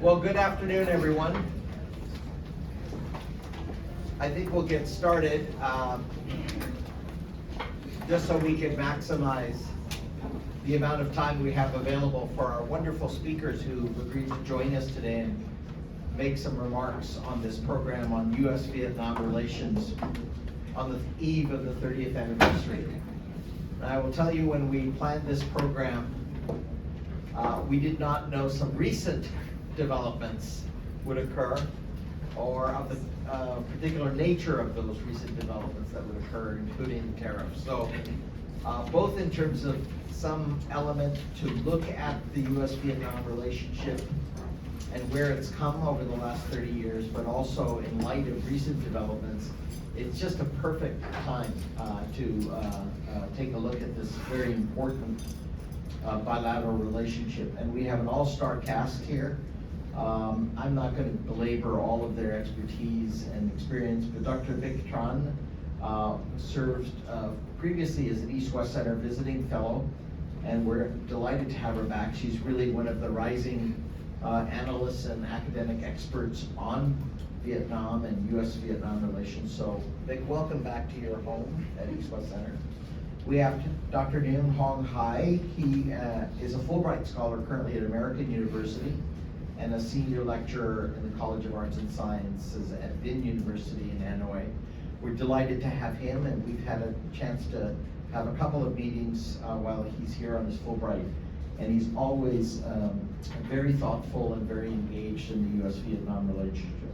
Well, good afternoon, everyone. I think we'll get started just so we can maximize the amount of time we have available for our wonderful speakers who agreed to join us today and make some remarks on this program on US-Vietnam relations on the eve of the 30th anniversary. And I will tell you, when we planned this program, we did not know some recent developments would occur, or of the particular nature of those recent developments that would occur, including tariffs. So both in terms of some element to look at the US-Vietnam relationship and where it's come over the last 30 years, but also in light of recent developments, it's just a perfect time to take a look at this very important bilateral relationship. And we have an all-star cast here. I'm not going to belabor all of their expertise and experience, but Dr. Bich Tran served previously as an East-West Center visiting fellow, and we're delighted to have her back. She's really one of the rising analysts and academic experts on Vietnam and US-Vietnam relations. So, Bich, welcome back to your home at East-West Center. We have Dr. Nguyen Hong Hai. He is a Fulbright scholar currently at American University and a senior lecturer in the College of Arts and Sciences at VinUniversity in Hanoi. We're delighted to have him, and we've had a chance to have a couple of meetings while he's here on his Fulbright. And he's always very thoughtful and very engaged in the US-Vietnam relationship.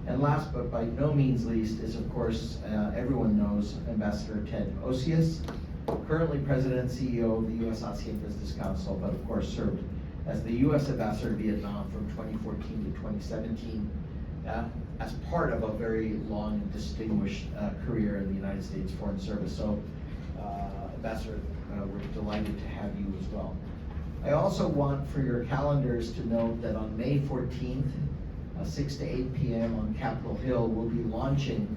And last but by no means least is, of course, everyone knows Ambassador Ted Osius, currently President and CEO of the US-ASEAN Business Council, but of course served as the US Ambassador to Vietnam from 2014 to 2017 as part of a very long and distinguished career in the United States Foreign Service. So, Ambassador, we're delighted to have you as well. I also want for your calendars to note that on May 14th, 6 to 8 p.m. on Capitol Hill, we'll be launching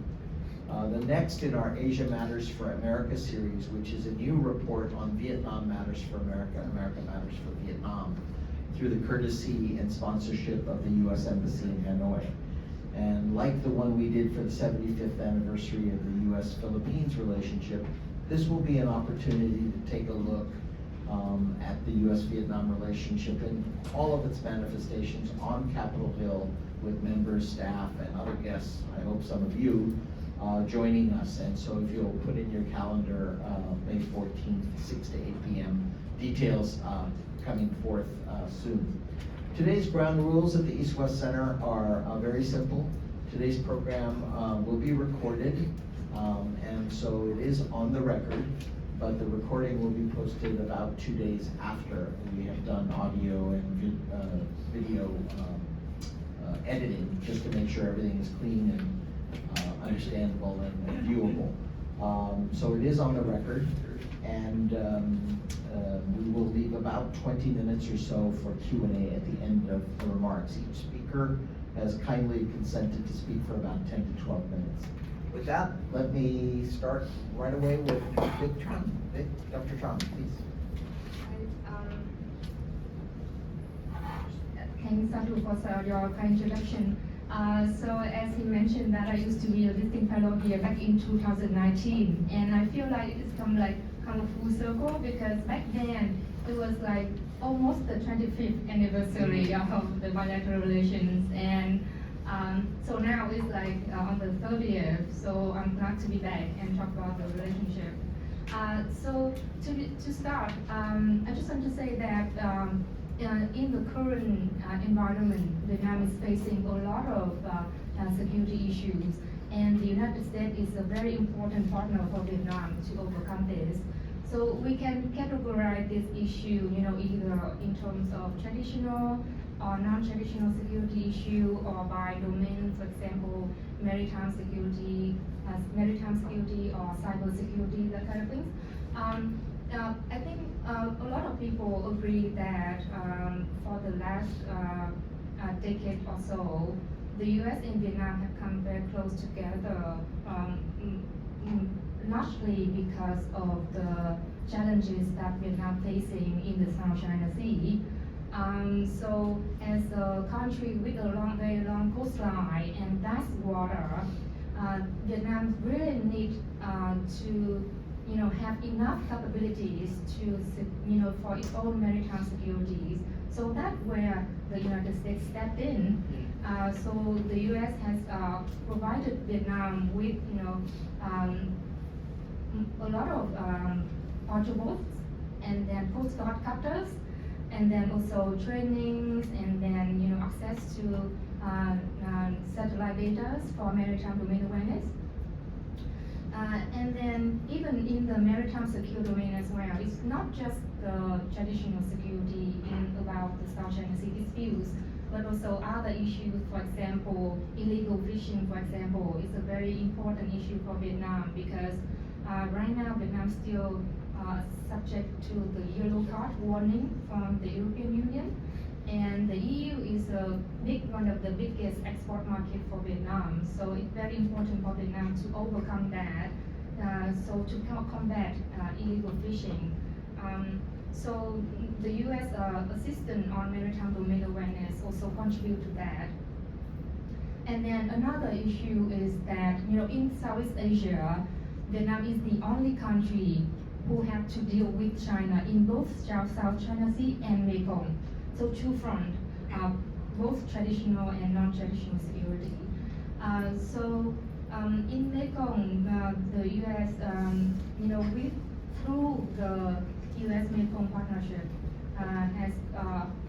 the next in our Asia Matters for America series, which is a new report on Vietnam Matters for America, America Matters for Vietnam, through the courtesy and sponsorship of the U.S. Embassy in Hanoi. And like the one we did for the 75th anniversary of the U.S.-Philippines relationship, this will be an opportunity to take a look at the U.S.-Vietnam relationship and all of its manifestations on Capitol Hill with members, staff, and other guests, I hope some of you, joining us. And so if you'll put in your calendar May 14th, 6 to 8 p.m., details coming forth soon. Today's ground rules at the East-West Center are very simple. Today's program will be recorded, and so it is on the record, but the recording will be posted about 2 days after we have done audio and video editing, just to make sure everything is clean and understandable and viewable. So it is on the record, and we will leave about 20 minutes or so for Q&A at the end of the remarks. Each speaker has kindly consented to speak for about 10 to 12 minutes. With that, let me start right away with Bich Tran. Dr. Tran, please. Thanks, Satu, for your kind introduction. So as he mentioned that I used to be a visiting fellow here back in 2019, and I feel like it's come of full circle, because back then it was like almost the 25th anniversary of the bilateral relations, and so now it's like on the 30th, so I'm glad to be back and talk about the relationship. So to start, I just want to say that in the current environment, Vietnam is facing a lot of security issues, and the United States is a very important partner for Vietnam to overcome this. So we can categorize this issue, either in terms of traditional or non-traditional security issue, or by domain, for example, maritime security or cyber security, that kind of things. I think a lot of people agree that for the last decade or so, the US and Vietnam have come very close together, largely because of the challenges that Vietnam facing in the South China Sea. So as as a country with a very long coastline and vast water, Vietnam really need to have enough capabilities to for its own maritime securities. So that's where the United States stepped in. So the U.S. has provided Vietnam with a lot of auto boats and then coast guard cutters, and then also trainings, and then access to satellite data for maritime domain awareness. And then even in the maritime security domain as well, it's not just the traditional security about the South China Sea disputes, but also other issues. For example, illegal fishing, for example, is a very important issue for Vietnam because right now Vietnam still subject to the yellow card warning from the European Union, and the EU is one of the biggest export market for Vietnam. So it's very important for Vietnam to overcome that, so to combat illegal fishing. So the U.S. assistance on maritime domain awareness also contribute to that. And then another issue is that in Southeast Asia, Vietnam is the only country who have to deal with China in both South China Sea and Mekong. So two fronts, both traditional and non-traditional security. So in Mekong, the U.S. Through the U.S.-Mekong partnership, has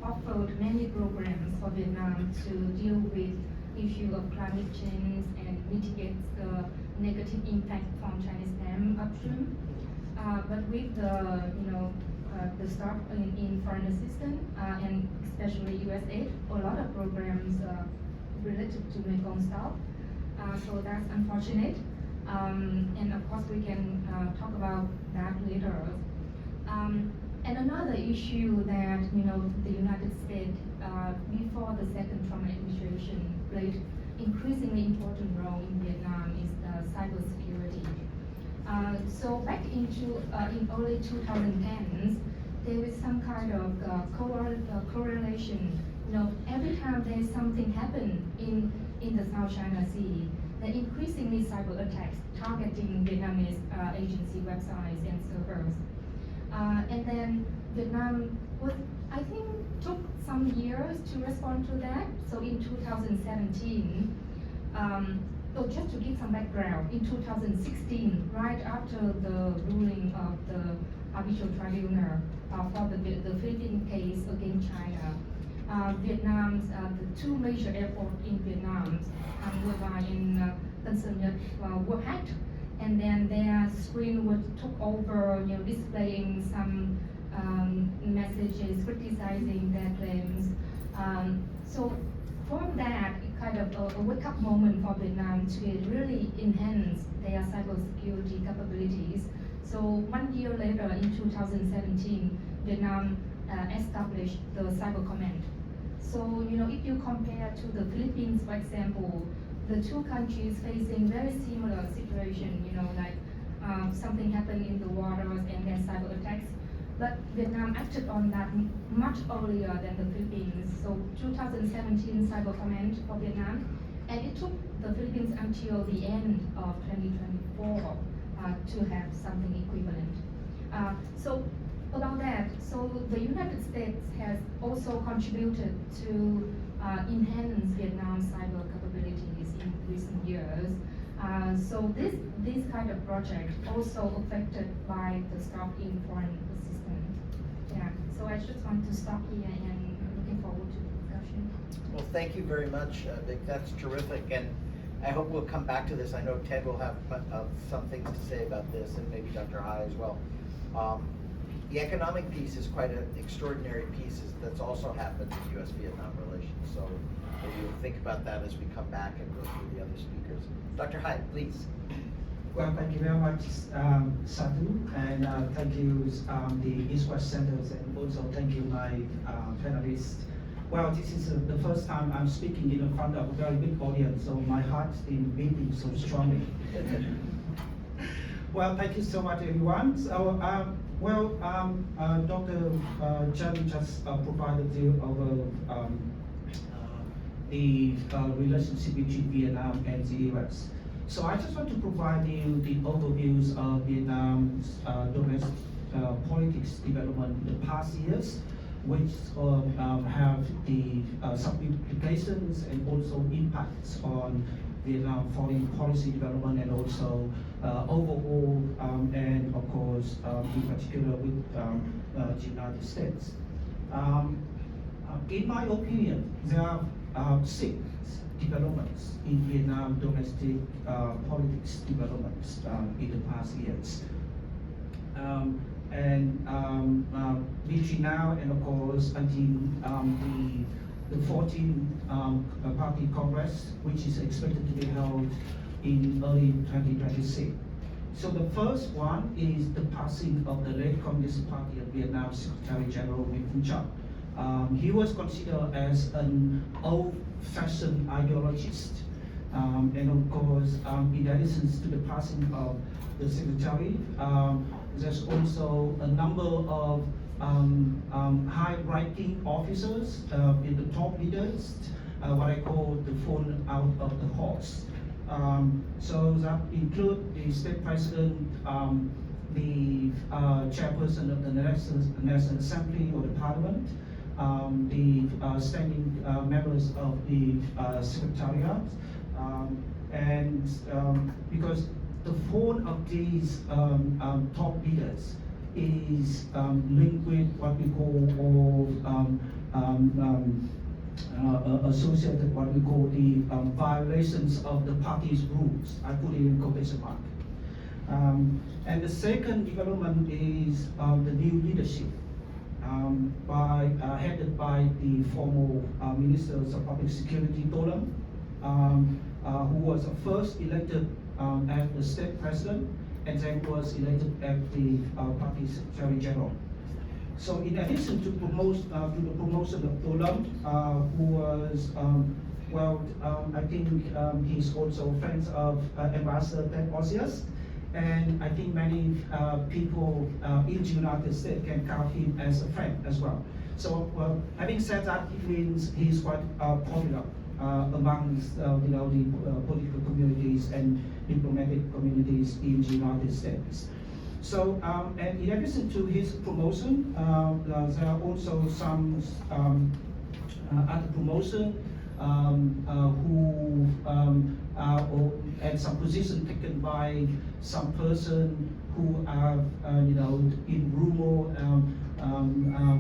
offered many programs for Vietnam to deal with issue of climate change and mitigate the negative impact from Chinese dam upstream. But with the start in foreign assistance and especially U.S. aid, a lot of programs related to Mekong South. So that's unfortunate. And of course we can talk about that later. And another issue that the United States before the second Trump administration played increasingly important role in Vietnam is cybersecurity. So back in early 2010s, there was some kind of correlation. Every time there's something happen in the South China Sea, then increasingly cyber attacks targeting Vietnamese agency websites and servers. And then Vietnam took some years to respond to that. So in 2017, just to give some background, in 2016, right after the ruling of the arbitral tribunal for the Philippine case against China, Vietnam's the two major airports in Vietnam, Nguyen and Tân Sơn Nhất, were hacked, and then their screen was took over, displaying some messages criticizing their claims. So from that, it kind of a wake-up moment for Vietnam to really enhance their cybersecurity capabilities. So 1 year later, in 2017, Vietnam established the Cyber Command. So if you compare to the Philippines, for example, the two countries facing very similar situation, like something happened in the waters and then cyber attacks. But Vietnam acted on that much earlier than the Philippines. So 2017 Cyber Command for Vietnam, and it took the Philippines until the end of 2024 to have something equivalent. So about that, so the United States has also contributed to enhance Vietnam's cyber capabilities in recent years. So this kind of project also affected by the stop in foreign assistance. Yeah. So I just want to stop here and looking forward to the discussion. Well, thank you very much, Bich. That's terrific, and I hope we'll come back to this. I know Ted will have some things to say about this, and maybe Dr. Hai as well. The economic piece is quite an extraordinary piece that's also happened in U.S.-Vietnam relations. So maybe we'll think about that as we come back and go through the other speakers. Dr. Hai, please. Well, thank you very much, Satu, and thank you the East-West Centers, and also thank you my panelists. Well, this is the first time I'm speaking in front of a very big audience, so my heart's been beating so strongly. Well, thank you so much, everyone. So, Dr. Chen just provided you over the relationship between Vietnam and the US. So I just want to provide you the overviews of Vietnam's domestic politics development in the past years, which have the some implications and also impacts on Vietnam foreign policy development and also overall and of course in particular with the United States. In my opinion, there are 6 developments in Vietnam domestic politics developments in the past years. Between now and of course until the 14th Party Congress, which is expected to be held in early 2026. So the first one is the passing of the late Communist Party of Vietnam Secretary General Nguyen Hong Hai. He was considered as an old-fashioned ideologist. And of course, in addition to the passing of the secretary, there's also a number of high-ranking officers in the top leaders, what I call the fallen out of the horse. So that include the state president, the chairperson of the National Assembly or the Parliament, the standing members of the Secretariat, because the fall of these top leaders is linked with what we call associated what we call the violations of the party's rules. I put it in quotation mark. And the second development is the new leadership headed by the former Minister of Public Security, Tolam, who was first elected as the state president and then was elected as the party secretary general. So in addition to the promotion of Tolam, who was, I think he's also friends of Ambassador Osius, and I think many people in the United States can count him as a friend as well. So having said that, it means he's quite popular amongst the political communities and diplomatic communities in the United States. So, and in addition to his promotion, there are also some other promotion who and some position taken by some person who are in rumor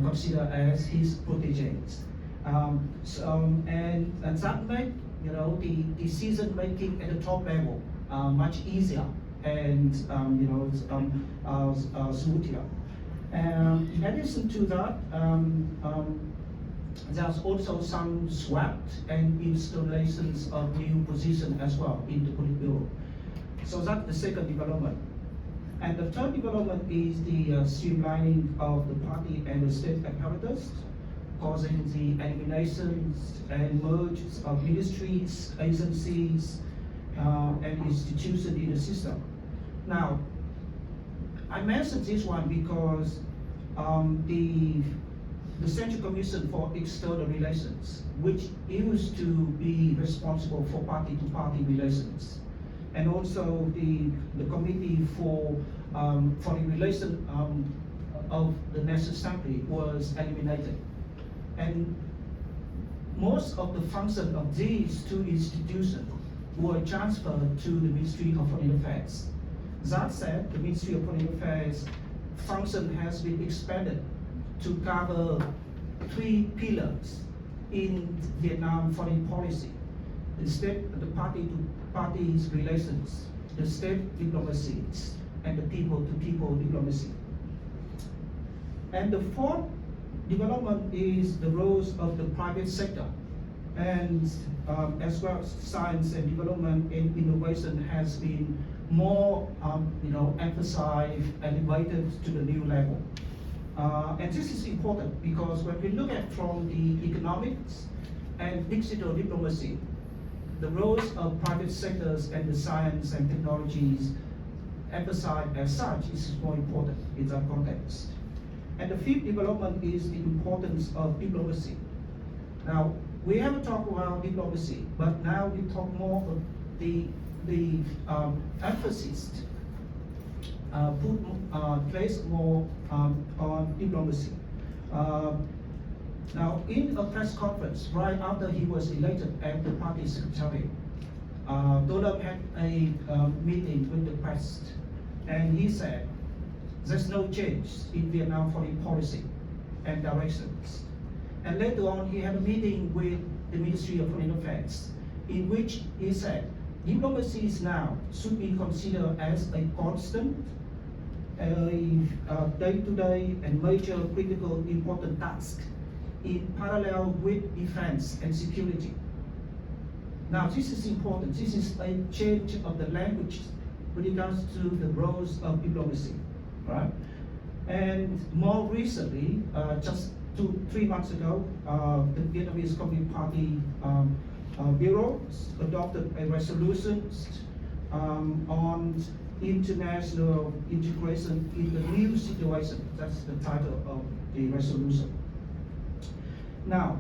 considered as his proteges. And that make the decision making at the top level much easier and smoother. In addition to that, there's also some swap and installations of new positions as well in the Politburo. So that's the second development. And the third development is the streamlining of the party and the state apparatus, causing the eliminations and mergers of ministries, agencies, and institutions in the system. Now, I mentioned this one because the Central Commission for External Relations, which used to be responsible for party-to-party relations, and also the Committee for Foreign Relations of the National Assembly was eliminated. And most of the function of these two institutions were transferred to the Ministry of Foreign Affairs. That said, the Ministry of Foreign Affairs function has been expanded to cover 3 pillars in Vietnam foreign policy: the party-to-parties relations, the state diplomacy, and the people-to-people diplomacy. And the fourth development is the roles of the private sector, and as well as science and development and innovation has been more emphasized, elevated to the new level. And this is important because when we look at from the economics and digital diplomacy, the roles of private sectors and the science and technologies emphasized as such is more important in that context. And the fifth development is the importance of diplomacy. Now, we haven't talked about diplomacy, but now we talk more of the emphasis place more on diplomacy. Now, in a press conference right after he was elected as the party secretary, Dolam had a meeting with the press, and he said, "There's no change in Vietnam foreign policy and directions." And later on, he had a meeting with the Ministry of Foreign Affairs, in which he said, diplomacy now should be considered as a constant, a day-to-day and major critical important task in parallel with defense and security. Now, this is important. This is a change of the language with regards to the roles of diplomacy, right? And more recently, just 3 months ago, the Vietnamese Communist Party Bureau adopted a resolution on international integration in the new situation. That's the title of the resolution. Now,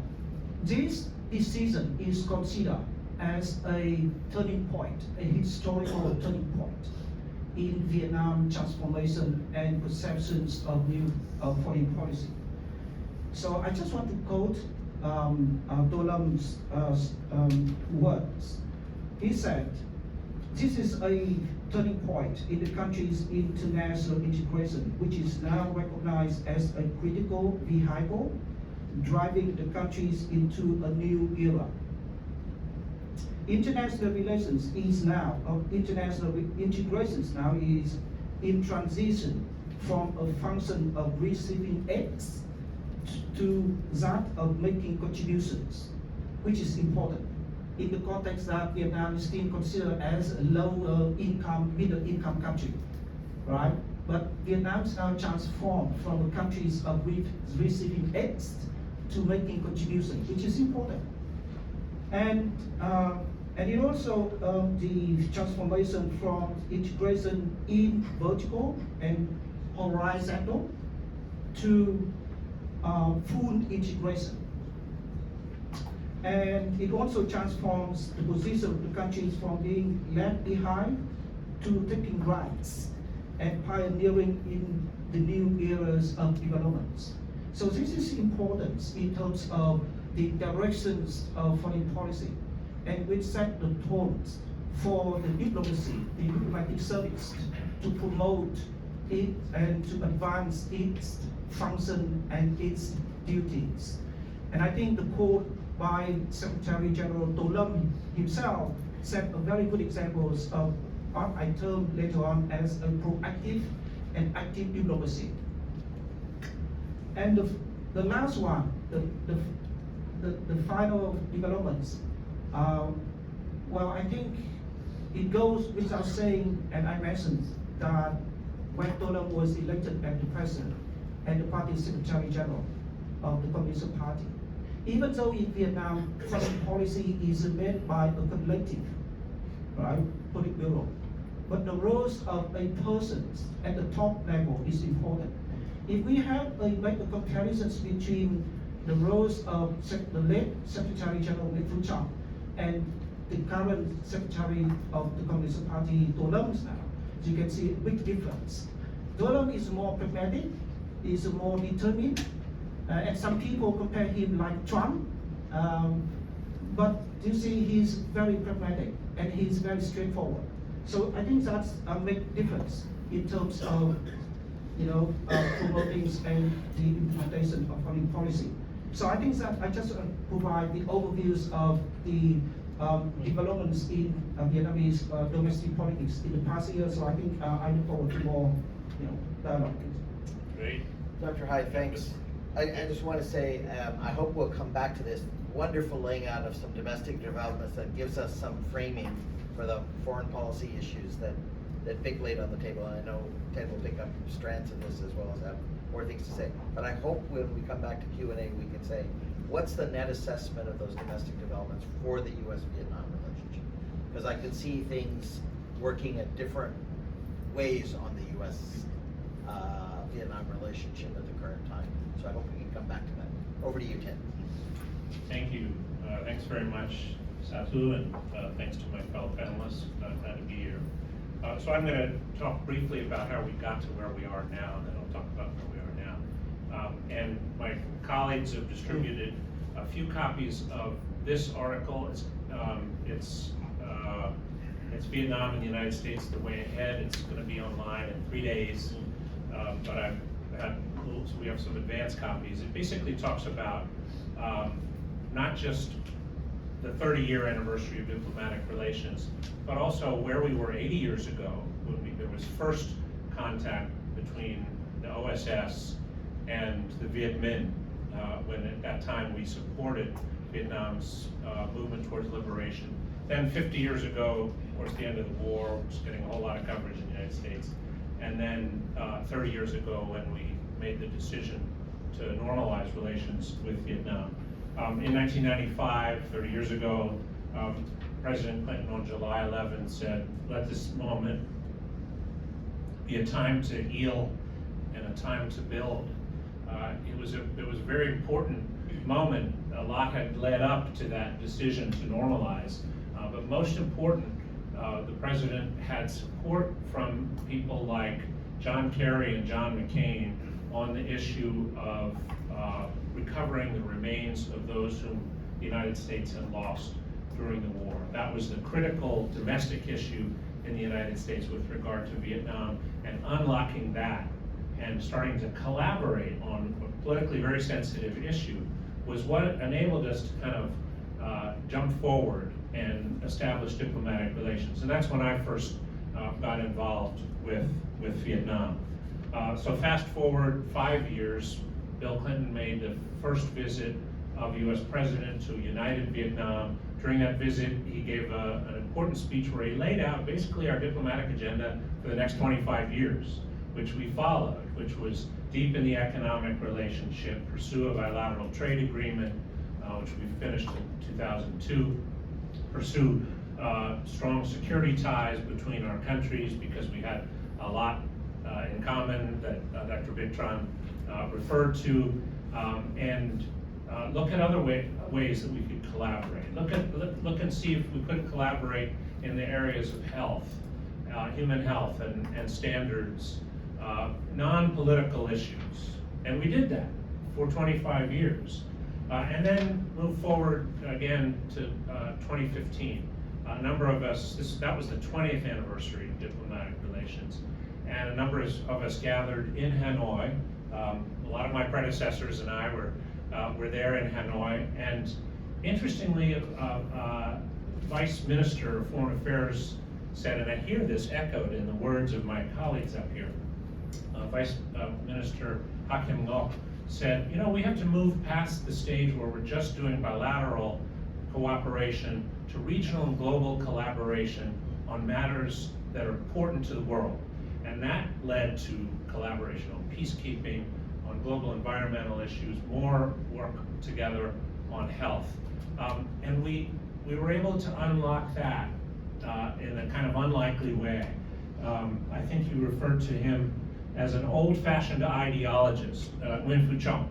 this decision is considered as a turning point, a historical turning point in Vietnam transformation and perceptions of new foreign policy. So I just want to quote Dolam's words. He said, "This is a turning point in the country's international integration, which is now recognized as a critical vehicle driving the countries into a new era. International relations is now, international integrations now is in transition from a function of receiving aids to that of making contributions, which is important in the context that Vietnam is still considered as a lower income, middle income country, right? But Vietnam is now transformed from a country of receiving aids to making contributions, which is important. And it also the transformation from integration in vertical and horizontal to full integration. And it also transforms the position of the countries from being left behind to taking rights and pioneering in the new eras of development. So this is important in terms of the directions of foreign policy, and which set the tones for the diplomacy, the diplomatic service, to promote it and to advance its function and its duties. And I think the quote by Secretary General Dolam himself set a very good examples of what I term later on as a proactive and active diplomacy. And the last one, the final developments, well, I think it goes without saying, and I mentioned that when Dolam was elected as the president and the party secretary general of the Communist Party, even though in Vietnam foreign policy is made by a collective, right, Politburo, but the roles of a person at the top level is important. If we have make a comparisons between the roles of the late Secretary General Nguyen Hong Hai and the current Secretary of the Communist Party, Dolam now, you can see a big difference. Dolam is more pragmatic, is more determined, and some people compare him like Trump, but you see he's very pragmatic and he's very straightforward. So I think that's a big difference in terms of promoting and the implementation of foreign policy. So I think that I just provide the overviews of the developments in Vietnamese domestic politics in the past year. So I think I look forward to more dialogue. Great. Dr. Hai, thanks. I just want to say, I hope we'll come back to this wonderful laying out of some domestic developments that gives us some framing for the foreign policy issues that Bich laid on the table. And I know Ted will pick up strands of this as well as have more things to say. But I hope when we come back to Q&A, we can say, what's the net assessment of those domestic developments for the U.S.-Vietnam relationship? Because I could see things working at different ways on the U.S.-Vietnam relationship at the current time. So I hope we can come back to that. Over to you, Ted. Thank you. Thanks very much, Satu, and thanks to my fellow panelists. Glad to be here. So I'm going to talk briefly about how we got to where we are now, and then I'll talk about where we are now. And my colleagues have distributed a few copies of this article. It's Vietnam and the United States, the way ahead. It's going to be online in 3 days, but so we have some advanced copies. It basically talks about not just the 30-year anniversary of diplomatic relations, but also where we were 80 years ago when there was first contact between the OSS and the Viet Minh, when at that time we supported Vietnam's movement towards liberation. Then 50 years ago, towards the end of the war, which was getting a whole lot of coverage in the United States, and then 30 years ago when we made the decision to normalize relations with Vietnam. In 1995, 30 years ago, President Clinton on July 11 said, let this moment be a time to heal and a time to build. It was a very important moment. A lot had led up to that decision to normalize, but most important, the president had support from people like John Kerry and John McCain on the issue of recovering the remains of those whom the United States had lost during the war. That was the critical domestic issue in the United States with regard to Vietnam, and unlocking that and starting to collaborate on a politically very sensitive issue was what enabled us to kind of jump forward and establish diplomatic relations. And that's when I first got involved with Vietnam. So fast forward 5 years, Bill Clinton made the first visit of a US president to united Vietnam. During that visit, he gave an important speech where he laid out basically our diplomatic agenda for the next 25 years, which we followed, which was deepen the economic relationship, pursue a bilateral trade agreement, which we finished in 2002, pursue strong security ties between our countries because we had a lot in common that Dr. Bich Tran referred to, and look at other ways that we could collaborate. Look and see if we could collaborate in the areas of health, human health and standards, non-political issues. And we did that for 25 years. And then move forward again to 2015. A number of us, that was the 20th anniversary of diplomatic relations, and a number of us gathered in Hanoi. A lot of my predecessors and I were there in Hanoi, and interestingly, Vice Minister of Foreign Affairs said, and I hear this echoed in the words of my colleagues up here, Vice Minister Hakim Ngok said, we have to move past the stage where we're just doing bilateral cooperation to regional and global collaboration on matters that are important to the world. And that led to collaboration on peacekeeping, on global environmental issues, more work together on health. And we were able to unlock that in a kind of unlikely way. I think you referred to him as an old-fashioned ideologist, Nguyen Phu Trong.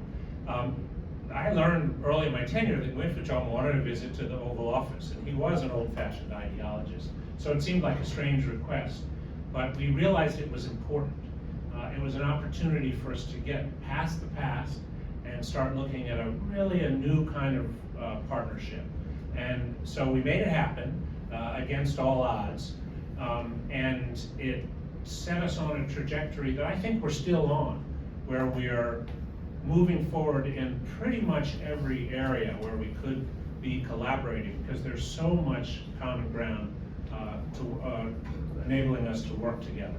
I learned early in my tenure that Nguyen Phu Trong wanted a visit to the Oval Office, and he was an old-fashioned ideologist. So it seemed like a strange request, but we realized it was important. It was an opportunity for us to get past the past and start looking at a new kind of partnership. And so we made it happen against all odds, and it set us on a trajectory that I think we're still on, where we are moving forward in pretty much every area where we could be collaborating, because there's so much common ground enabling us to work together.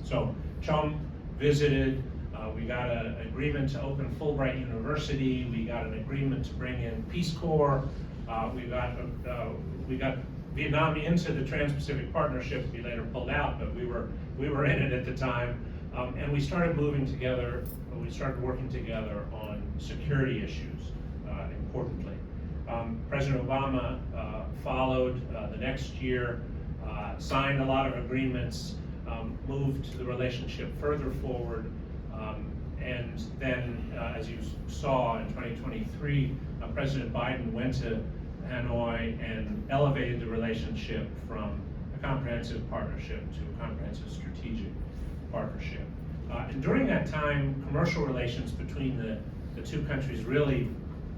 So Chum visited, we got an agreement to open Fulbright University, we got an agreement to bring in Peace Corps, we got Vietnam into the Trans-Pacific Partnership. We later pulled out, but we were in it at the time, and we started moving together. We started working together on security issues, importantly. President Obama followed the next year, signed a lot of agreements, moved the relationship further forward, and then, as you saw in 2023, President Biden went to Hanoi and elevated the relationship from a comprehensive partnership to a comprehensive strategic partnership. And during that time, commercial relations between the two countries really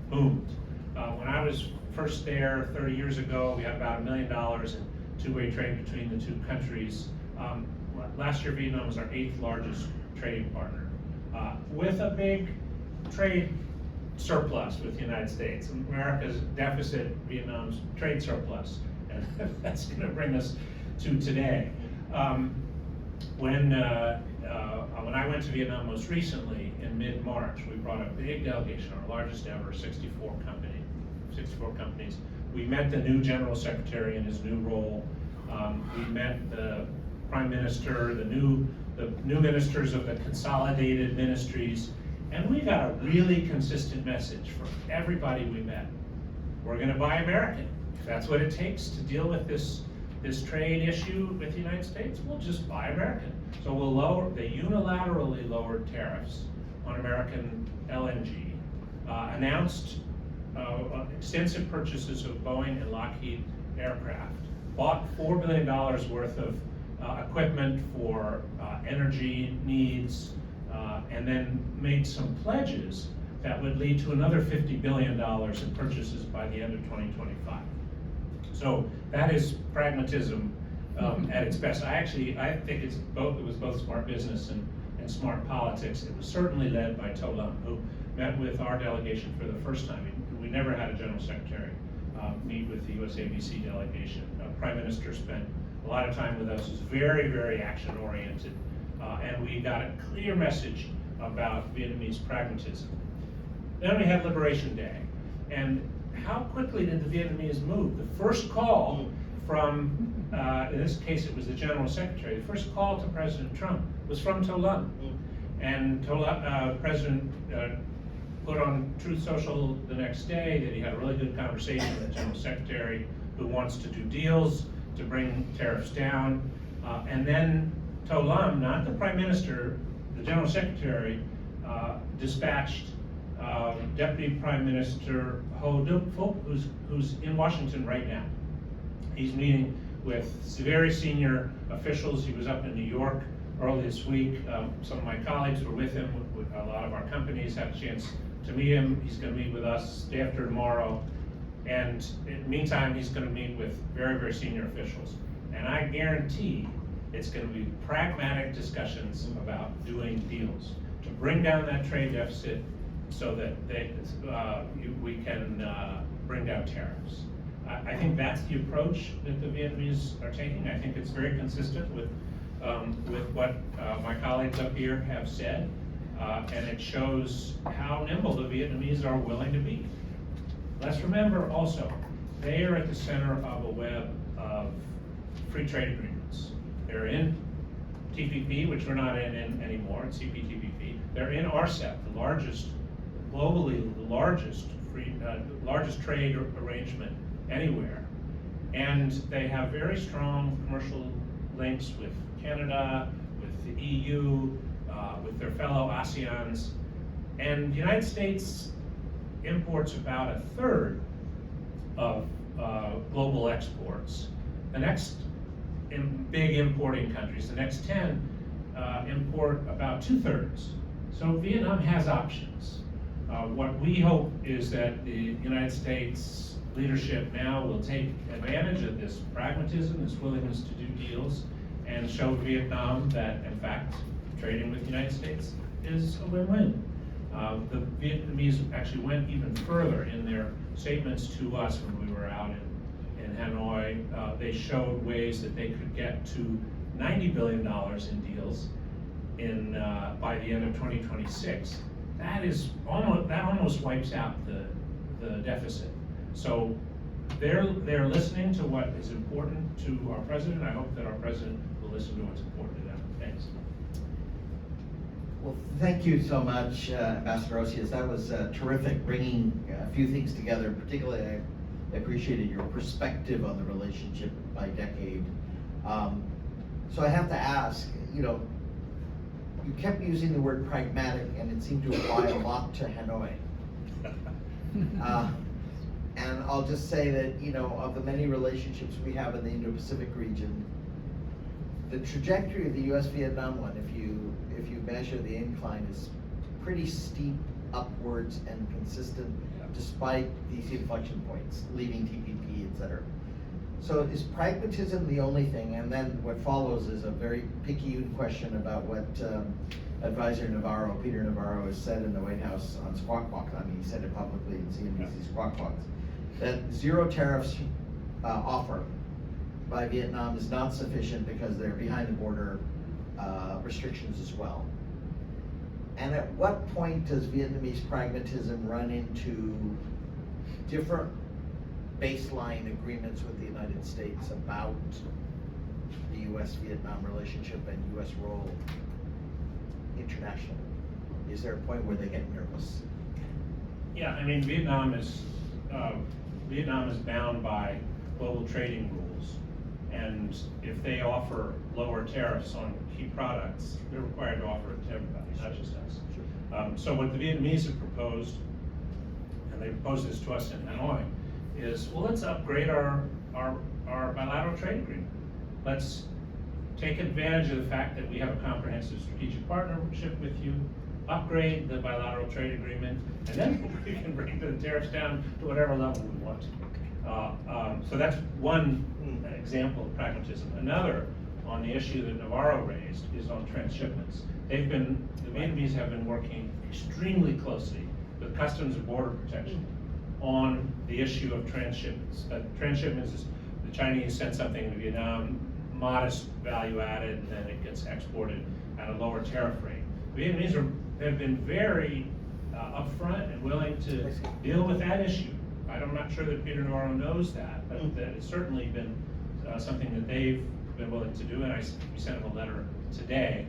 boomed. When I was first there 30 years ago, we had about $1 million in two-way trade between the two countries. Last year, Vietnam was our 8th largest trading partner, with a big trade surplus with the United States. America's deficit, Vietnam's trade surplus, and that's going to bring us to today. When I went to Vietnam most recently in mid-March, we brought a big delegation, our largest ever, 64 companies. We met the new General Secretary in his new role. We met the Prime Minister, the new ministers of the consolidated ministries, and we got a really consistent message from everybody we met. We're going to buy American. If that's what it takes to deal with this trade issue with the United States, we'll just buy American. So they unilaterally lowered tariffs on American LNG, announced extensive purchases of Boeing and Lockheed aircraft, bought $4 billion worth of equipment for energy needs, and then made some pledges that would lead to another $50 billion in purchases by the end of 2025. So that is pragmatism at its best. I think it was both smart business and smart politics. It was certainly led by To Lam, who met with our delegation for the first time. We never had a general secretary meet with the US-ABC delegation. Prime Minister spent a lot of time with us, was very, very action-oriented, and we got a clear message about Vietnamese pragmatism. Then we had Liberation Day, and how quickly did the Vietnamese move? The first call from, in this case it was the General Secretary, the first call to President Trump was from To Lam. And President put on Truth Social the next day that he had a really good conversation with the General Secretary, who wants to do deals to bring tariffs down. And then To Lam, not the Prime Minister, the General Secretary, dispatched Deputy Prime Minister Ho Duc Phuc, who's in Washington right now. He's meeting with very senior officials. He was up in New York early this week. Some of my colleagues were with him. A lot of our companies had a chance to meet him. He's going to meet with us day after tomorrow. And in the meantime, he's going to meet with very, very senior officials. And I guarantee it's going to be pragmatic discussions about doing deals to bring down that trade deficit so that we can bring down tariffs. I think that's the approach that the Vietnamese are taking. I think it's very consistent with what my colleagues up here have said, and it shows how nimble the Vietnamese are willing to be. Let's remember also, they are at the center of a web of free trade agreements. They're in TPP, which we're not in anymore, it's CPTPP. They're in RCEP, the largest, globally the largest trade arrangement anywhere. And they have very strong commercial links with Canada, with the EU, with their fellow ASEANs. And the United States imports about 1/3 of global exports. The next big importing countries, the next 10, import about 2/3. So Vietnam has options. What we hope is that the United States leadership now will take advantage of this pragmatism, this willingness to do deals, and show Vietnam that, in fact, trading with the United States is a win-win. The Vietnamese actually went even further in their statements to us when we were out in Hanoi. They showed ways that they could get to $90 billion in deals by the end of 2026. That almost wipes out the deficit. So they're listening to what is important to our president. I hope that our president will listen to what's important to them. Thanks. Well, thank you so much, Ambassador Osius. That was terrific, bringing a few things together. Particularly, I appreciated your perspective on the relationship by decade. So I have to ask, you kept using the word pragmatic, and it seemed to apply a lot to Hanoi. And I'll just say that, you know, of the many relationships we have in the Indo-Pacific region, the trajectory of the US-Vietnam one, if you measure the incline, is pretty steep upwards and consistent despite these inflection points, leaving TPP, et cetera. So is pragmatism the only thing? And then what follows is a very picayune question about what Advisor Navarro, Peter Navarro, has said in the White House on Squawk Box. I mean, he said it publicly in CNBC Squawk Box, that zero tariffs offer by Vietnam is not sufficient because they're behind the border restrictions as well. And at what point does Vietnamese pragmatism run into different baseline agreements with the United States about the US-Vietnam relationship and US role internationally? Is there a point where they get nervous? Yeah, I mean, Vietnam is bound by global trading rules, and if they offer lower tariffs on key products, they're required to offer it to everybody, not just us. So what the Vietnamese have proposed, and they proposed this to us in Hanoi, is, well, let's upgrade our bilateral trade agreement. Let's take advantage of the fact that we have a comprehensive strategic partnership with you, upgrade the bilateral trade agreement, and then we can bring the tariffs down to whatever level we want to. So that's one example of pragmatism. Another, on the issue that Navarro raised, is on transshipments. The Vietnamese have been working extremely closely with Customs and Border Protection on the issue of transshipments. Transshipments is the Chinese send something to Vietnam, modest value added, and then it gets exported at a lower tariff rate. The Vietnamese have been very upfront and willing to deal with that issue. I'm not sure that Peter Navarro knows that, but that it's certainly been something that they've been willing to do, and we sent him a letter today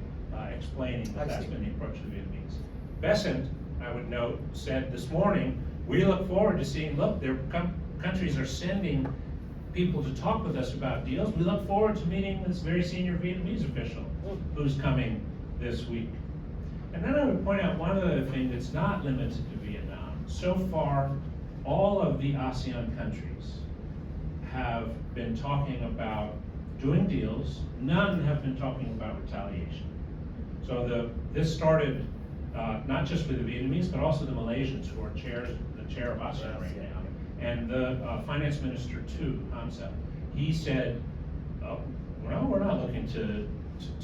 explaining that that's been the approach of the Vietnamese. Besant, I would note, said this morning, we look forward to seeing, look, their countries are sending people to talk with us about deals. We look forward to meeting this very senior Vietnamese official who's coming this week. And then I would point out one other thing that's not limited to Vietnam. So far, all of the ASEAN countries have been talking about doing deals. None have been talking about retaliation. So this started not just with the Vietnamese, but also the Malaysians, who are the chair of ASEAN right now. And the finance minister too, Hamza, he said, oh, no, we're not looking to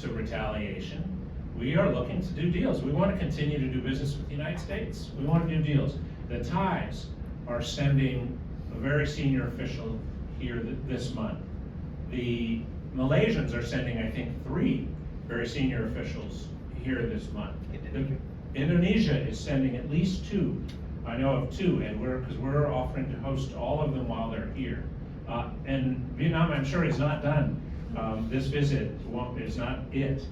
retaliation. We are looking to do deals. We want to continue to do business with the United States. We want to do deals. The Thais are sending a very senior official here this month. The Malaysians are sending, I think, 3 very senior officials here this month. Indonesia is sending at least 2. I know of 2, and because we're offering to host all of them while they're here. And Vietnam, I'm sure, is not done. This visit is not it.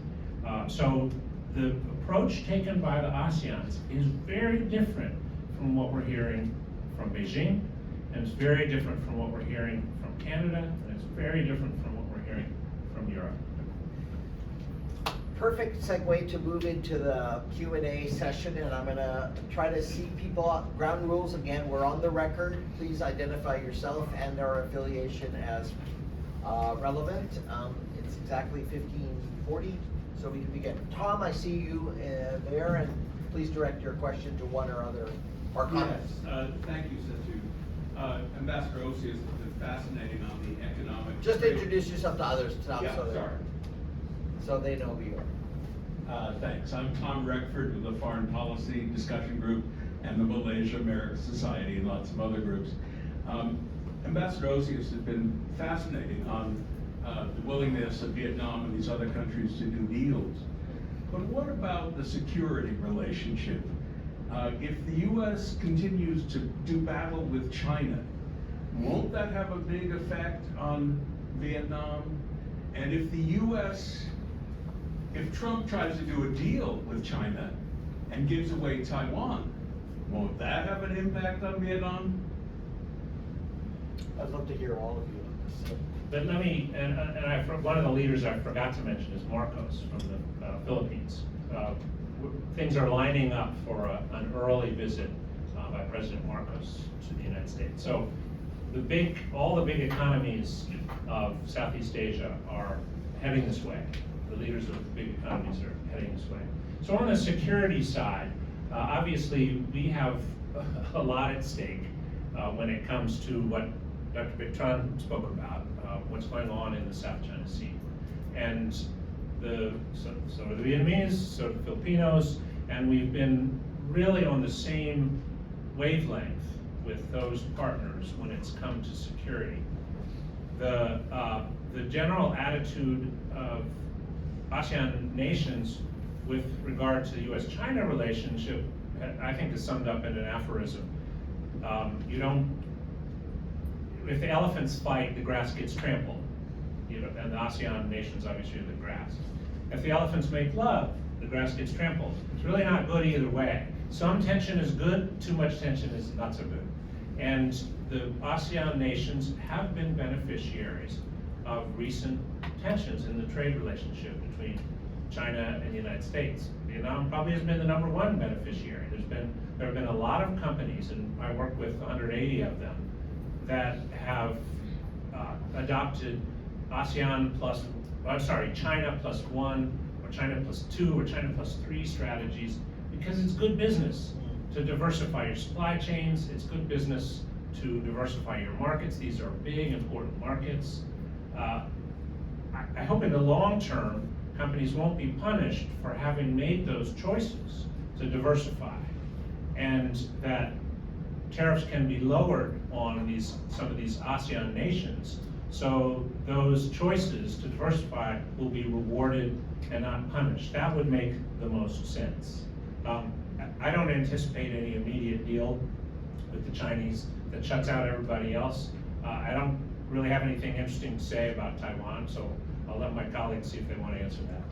So the approach taken by the ASEANs is very different from what we're hearing from Beijing, and it's very different from what we're hearing from Canada, and it's very different from what we're hearing from Europe. Perfect segue to move into the Q&A session, and I'm gonna try to see people out. Ground rules, again, we're on the record. Please identify yourself and our affiliation as relevant. It's exactly 15:40, so we can begin. Tom, I see you there, and please direct your question to one or other, or comments. Yes, thank you, Satu. Ambassador Osius has been fascinating on the economic. Just introduce yourself to others, Tom, Yeah, sorry. So they know who you are. Thanks. I'm Tom Reckford with the Foreign Policy Discussion Group and the Malaysia American Society and lots of other groups. Ambassador Osius has been fascinating on the willingness of Vietnam and these other countries to do deals. But what about the security relationship? If the U.S. continues to do battle with China, won't that have a big effect on Vietnam? And if the U.S., if Trump tries to do a deal with China and gives away Taiwan, won't that have an impact on Vietnam? I'd love to hear all of you on this. But let me, one of the leaders I forgot to mention is Marcos from the Philippines. Things are lining up for an early visit by President Marcos to the United States. So all the big economies of Southeast Asia are heading this way. The leaders of the big economies are heading this way. So on the security side, obviously we have a lot at stake when it comes to what Dr. Bich Tran spoke about, what's going on in the South China Sea. And so are the Vietnamese, so are the Filipinos, and we've been really on the same wavelength with those partners when it's come to security. The general attitude of ASEAN nations with regard to the U.S.-China relationship, I think, is summed up in an aphorism. If the elephants fight, the grass gets trampled. And the ASEAN nations obviously are the grass. If the elephants make love, the grass gets trampled. It's really not good either way. Some tension is good, too much tension is not so good. And the ASEAN nations have been beneficiaries of recent tensions in the trade relationship between China and the United States. Vietnam probably has been the #1 beneficiary. There have been a lot of companies, and I work with 180 of them, that have adopted China +1, or China +2, or China +3 strategies, because it's good business to diversify your supply chains. It's good business to diversify your markets. These are big, important markets. I hope in the long term, companies won't be punished for having made those choices to diversify, and that tariffs can be lowered on some of these ASEAN nations, so those choices to diversify will be rewarded and not punished. That would make the most sense. I don't anticipate any immediate deal with the Chinese that shuts out everybody else. I don't really have anything interesting to say about Taiwan, so I'll let my colleagues see if they want to answer that.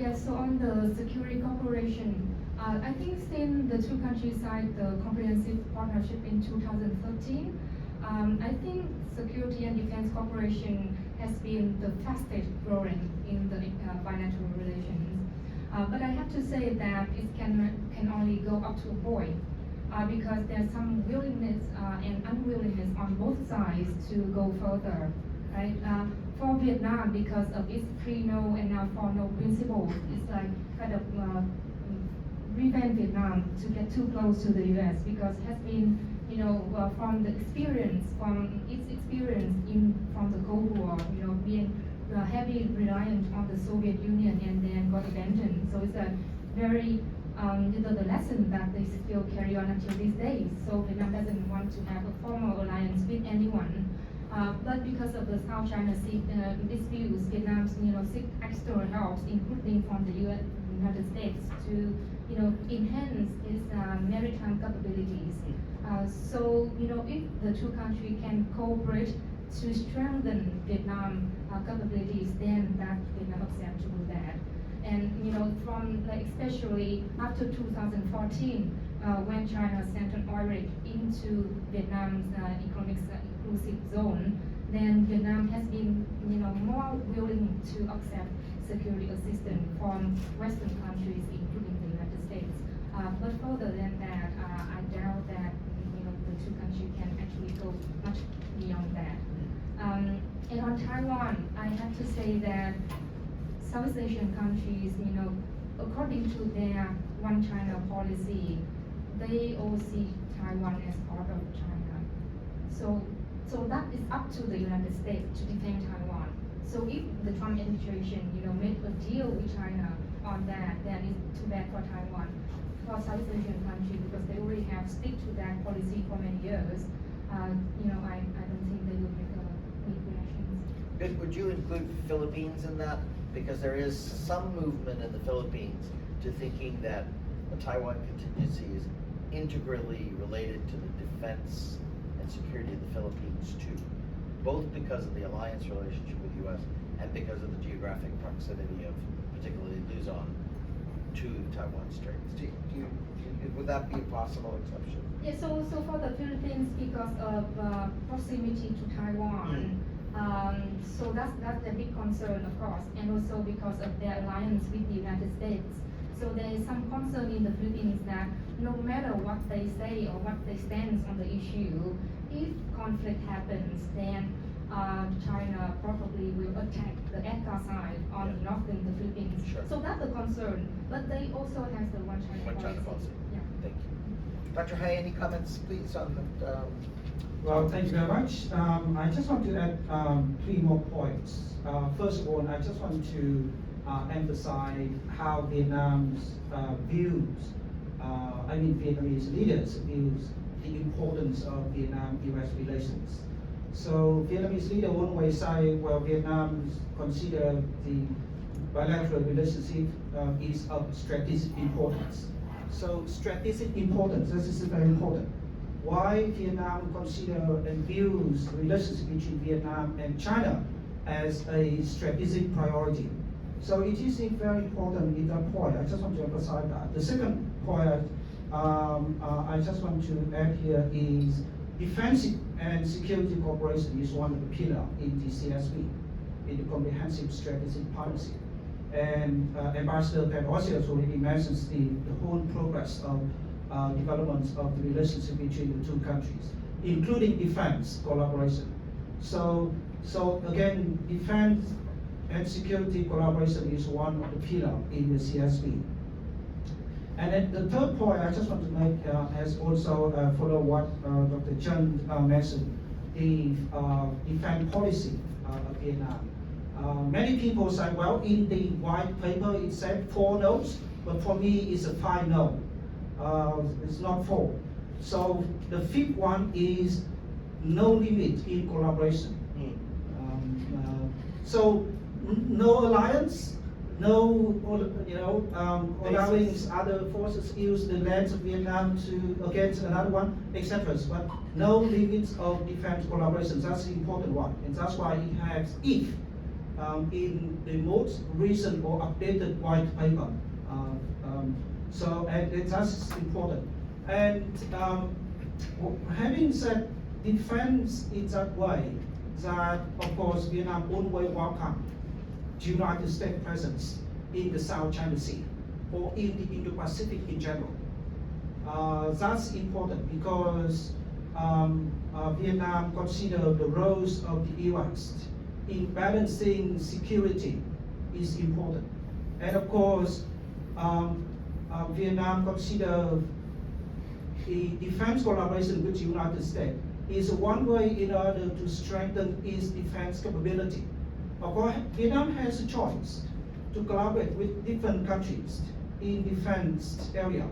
Yes, so on the security cooperation, I think since the two countries signed the comprehensive partnership in 2013, I think security and defense cooperation has been the fastest growing in the bilateral relations. But I have to say that it can only go up to a point, because there's some willingness and unwillingness on both sides to go further, right? For Vietnam, because of its pre-no and now for-no principle, it's like kind of prevent Vietnam to get too close to the U.S. because it has been, from its experience from the Cold War, being heavily reliant on the Soviet Union and then got abandoned. So it's a very the lesson that they still carry on until these days. So Vietnam doesn't want to have a formal alliance with anyone. But because of the South China Sea disputes, Vietnam seek external help, including from the United States, to enhance its maritime capabilities. So if the two countries can cooperate to strengthen Vietnam capabilities, then that Vietnam accept to do that. And from especially after 2014, when China sent an oil rig into Vietnam's economic exclusive zone, then Vietnam has been more willing to accept security assistance from Western countries, including the United States. But further than that, I doubt that the two countries can actually go much beyond that. And on Taiwan, I have to say that South Asian countries, according to their One China policy, they all see Taiwan as part of China. So that is up to the United States to defend Taiwan. So if the Trump administration, made a deal with China on that, then it's too bad for Taiwan. For South Asian countries, because they already have stick to that policy for many years, I don't think they will make big reactions. Would you include Philippines in that? Because there is some movement in the Philippines to thinking that the Taiwan contingency is integrally related to the defense and security of the Philippines too, both because of the alliance relationship with the U.S. and because of the geographic proximity of particularly Luzon to Taiwan Straits. Would that be a possible exception? Yeah, so for the Philippines, because of proximity to Taiwan, so that's a big concern, of course, and also because of their alliance with the United States. So there is some concern in the Philippines that no matter what they say or what they stand on the issue, if conflict happens, then China probably will attack the ASEAN side on the northern the Philippines. Sure. So that's the concern. But they also have the one China One China policy. Yeah. Thank you. Dr. Hai, any comments, please, on the? Well, thank you very much. I just want to add 3 more points. First of all, I just want to emphasize how Vietnam's Vietnamese leaders views the importance of Vietnam-US relations. So Vietnamese leader always say, well, Vietnam consider the bilateral relationship is of strategic importance. So strategic importance, this is very important. Why Vietnam consider and views relationship between Vietnam and China as a strategic priority. So it is very important in that point. I just want to emphasize that. The second point I just want to add here is defense and security cooperation is one of the pillars in the CSP, in the comprehensive strategic policy. And Ambassador Osius already mentions the whole progress of developments of the relationship between the 2 countries, including defense collaboration. So again, defense and security collaboration is one of the pillars in the CSP. And then the third point I just want to make is also follow what Dr. Chen mentioned, the defense policy of Vietnam. Many people say, well, in the white paper it said 4 no's, but for me it's a 5 no. It's not 4. So the 5th one is no limit in collaboration. So no alliance, no allowing other forces use the lands of Vietnam to against another one, etc. But no limits of defense collaboration. That's the important one, and that's why it has if in the most recent or updated white paper. And that's important. And having said defense in that way, that of course Vietnam always welcome the United States presence in the South China Sea or in the Indo-Pacific in general. That's important because Vietnam considers the roles of the U.S. in balancing security is important. And of course, Vietnam considers the defense collaboration with the United States is one way in order to strengthen its defense capability. Of course, Vietnam has a choice to collaborate with different countries in defense area,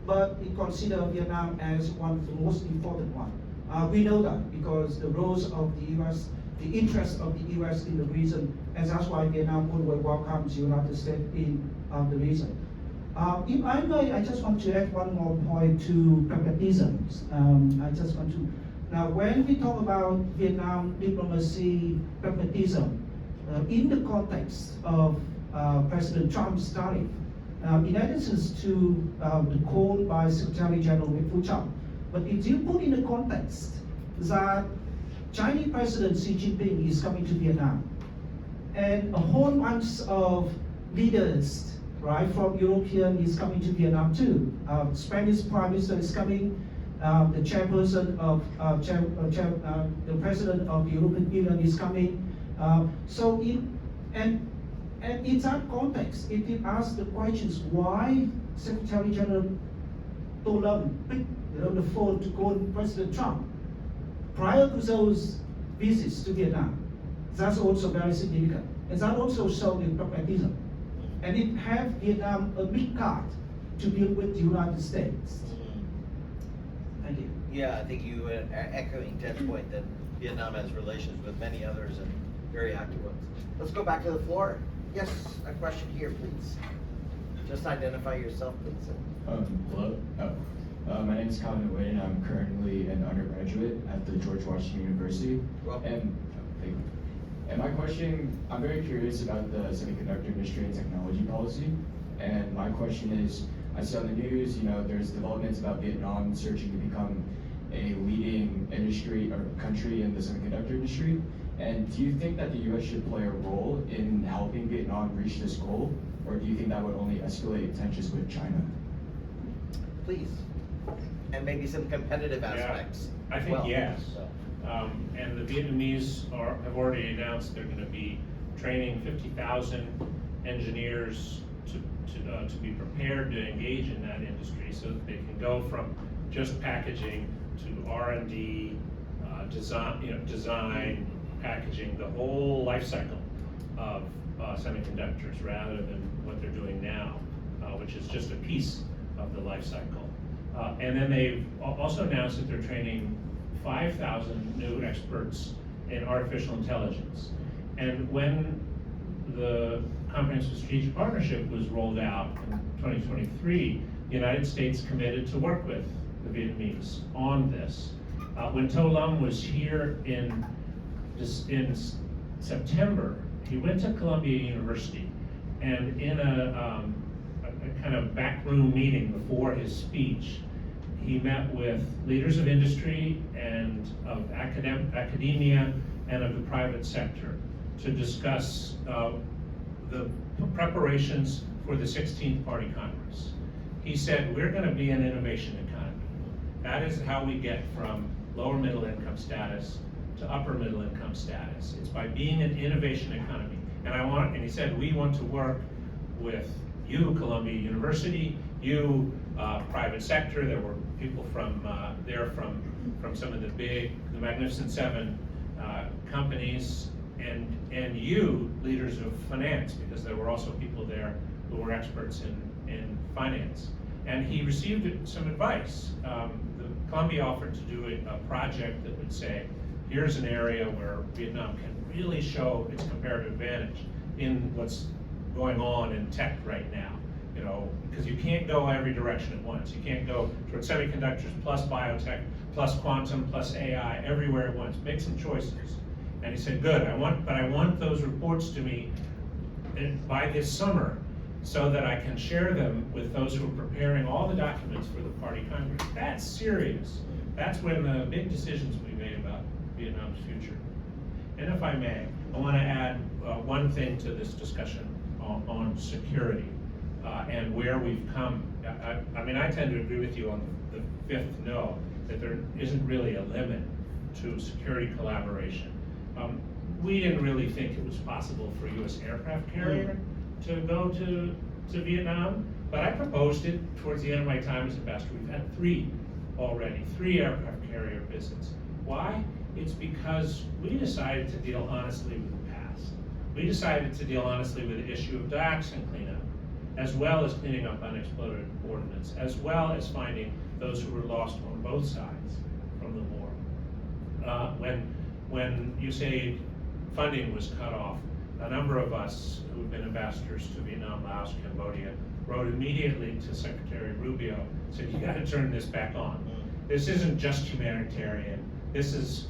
but it considers Vietnam as one of the most important one. We know that because the roles of the U.S., the interests of the U.S. in the region, and that's why Vietnam always welcomes the United States in the region. If I may, I just want to add one more point to pragmatism. I just want to, now when we talk about Vietnam diplomacy pragmatism, in the context of President Trump's tariff, in addition to the call by Secretary General Fu Chao, but if you put in the context that Chinese President Xi Jinping is coming to Vietnam, and a whole bunch of leaders, right, from European is coming to Vietnam too. Spanish Prime Minister is coming. The chairperson of the president of the European Union is coming. And in that context, it did ask the questions why Secretary General To Lâm picked the phone to call President Trump prior to those visits to Vietnam. That's also very significant. And that also showed the pragmatism. And it had Vietnam a big card to deal with the United States. Thank you. Yeah, I think you were echoing Ted's point that Vietnam has relations with many others and very active ones. Let's go back to the floor. Yes, a question here, please. Just identify yourself, please. Hello. My name is Calvin Wade, and I'm currently an undergraduate at the George Washington University. Welcome. And my question, I'm very curious about the semiconductor industry and technology policy. And my question is, I saw in the news, there's developments about Vietnam searching to become a leading industry or country in the semiconductor industry. And do you think that the U.S. should play a role in helping Vietnam reach this goal? Or do you think that would only escalate tensions with China? Please. and maybe some competitive aspects. I as think well. yes. So, And the Vietnamese have already announced they're going to be training 50,000 engineers to be prepared to engage in that industry, so that they can go from just packaging to R&D, design, packaging, the whole life cycle of semiconductors, rather than what they're doing now, which is just a piece of the life cycle. And then they've also announced that they're training 5,000 new experts in artificial intelligence. And when the Comprehensive Strategic Partnership was rolled out in 2023, the United States committed to work with the Vietnamese on this. When To Lum was here in September, he went to Columbia University, and in a kind of backroom meeting before his speech, he met with leaders of industry and of academia and of the private sector to discuss the preparations for the 16th Party Congress. He said, we're going to be an innovation economy. That is how we get from lower middle income status to upper middle income status. It's by being an innovation economy. And he said, we want to work with you, Columbia University, you, private sector. There were people from some of the Magnificent Seven companies, and you, leaders of finance, because there were also people there who were experts in finance. And he received some advice. Columbia offered to do a project that would say, here's an area where Vietnam can really show its comparative advantage in what's going on in tech right now. You know, because you can't go every direction at once. You can't go towards semiconductors plus biotech plus quantum plus AI everywhere at once. Make some choices. And he said, good, I want those reports to me by this summer, so that I can share them with those who are preparing all the documents for the Party Congress. That's serious. That's when the big decisions will be made about Vietnam's future. And if I may, I want to add one thing to this discussion on security and where we've come. I mean, I tend to agree with you on the fifth no, that there isn't really a limit to security collaboration. We didn't really think it was possible for US aircraft carrier to go to Vietnam, but I proposed it towards the end of my time as ambassador. We've had three aircraft carrier visits. Why? It's because we decided to deal honestly with the past. We decided to deal honestly with the issue of dioxin cleanup, as well as cleaning up unexploded ordnance, as well as finding those who were lost on both sides from the war. When you say funding was cut off, a number of us who've been ambassadors to Vietnam, Laos, Cambodia, wrote immediately to Secretary Rubio, said, you gotta turn this back on. This isn't just humanitarian, this is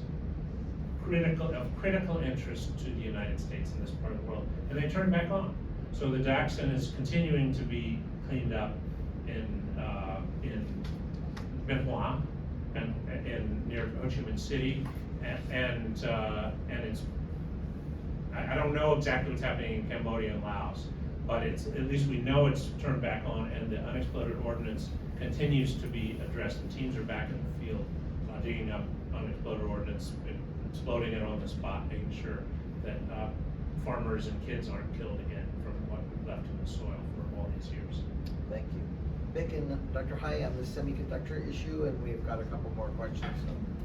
of critical interest to the United States in this part of the world, and they turned back on. So the dioxin is continuing to be cleaned up in Bien Hoa, and near Ho Chi Minh City, and it's, I don't know exactly what's happening in Cambodia and Laos, but it's, at least we know it's turned back on, and the unexploded ordnance continues to be addressed. The teams are back in the field digging up unexploded ordnance, exploding it on the spot, making sure that farmers and kids aren't killed again from what we've left in the soil for all these years. thank you. Vic and Dr. Hai on the semiconductor issue, and we've got a couple more questions.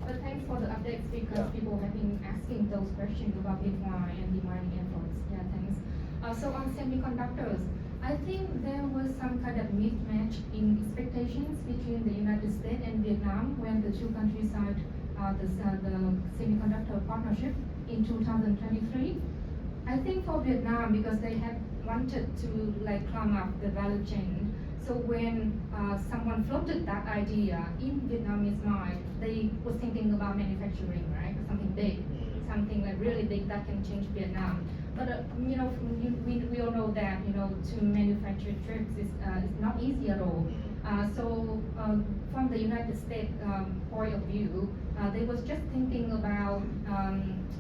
But thanks for the updates, because Yeah. people have been asking those questions about Bitcoin and the mining efforts. Yeah, thanks. So on semiconductors, I think there was some kind of mismatch in expectations between the United States and Vietnam when the two countries signed the semiconductor partnership in 2023. I think for Vietnam, because they had wanted to climb up the value chain. So when someone floated that idea in Vietnamese mind, they were thinking about manufacturing, right? Something big, something really big that can change Vietnam. But we all know that to manufacture chips is not easy at all. So from the United States point of view, they was just thinking about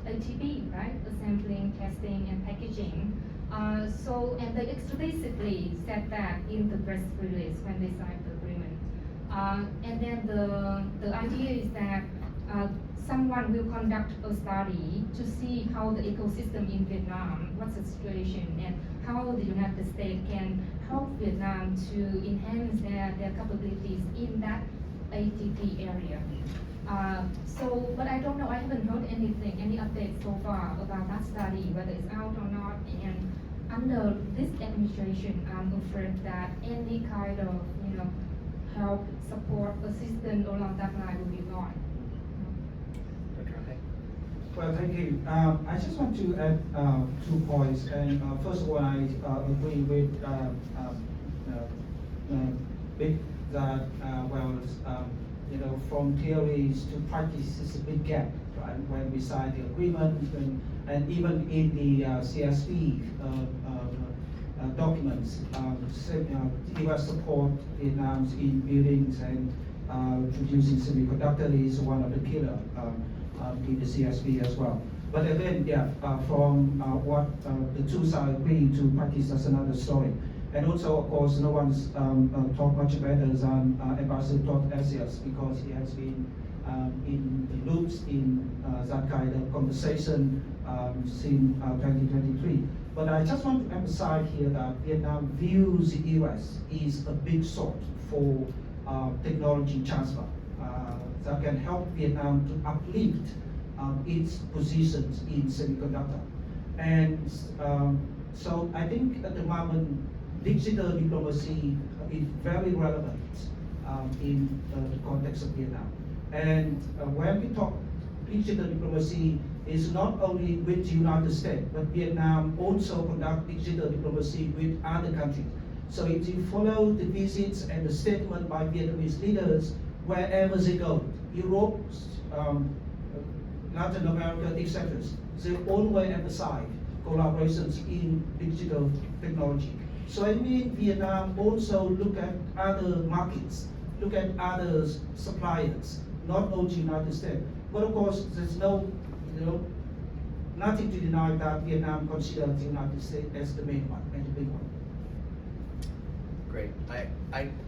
ATP, right? Assembling, testing, and packaging. And they explicitly said that in the press release when they signed the agreement. And then the idea is that someone will conduct a study to see how the ecosystem in Vietnam, what's the situation, and how the United States can help Vietnam to enhance their capabilities in that ATT area. But I don't know, I haven't heard anything, any updates so far about that study, whether it's out or not. And under this administration, I'm afraid that any kind of, help, support, assistance along that line will be gone. Dr. Hai? Well, thank you. I just want to add 2 points. And first of all, I agree with Bich that from theories to practice is a big gap, right? When we sign the agreement and even in the CSP documents, US support Vietnam's in buildings and producing semiconductor is one of the killer in the CSP as well. But again, from what the 2 sides agree to practice, that's another story. And also, of course, no one's talked much better than Ambassador Osius, because he has been in the loops in that kind of conversation since 2023. But I just want to emphasize here that Vietnam views the US is a big source for technology transfer that can help Vietnam to uplift its positions in semiconductor. And so I think at the moment, digital diplomacy is very relevant in the context of Vietnam. And when we talk digital diplomacy, is not only with the United States, but Vietnam also conduct digital diplomacy with other countries. So if you follow the visits and the statement by Vietnamese leaders, wherever they go, Europe, Latin America, etc., they always emphasize collaborations in digital technology. So I mean, Vietnam also look at other markets, look at other suppliers, not only United States. But of course, there's nothing to deny that Vietnam considers the United States as the main one and the big one. Great.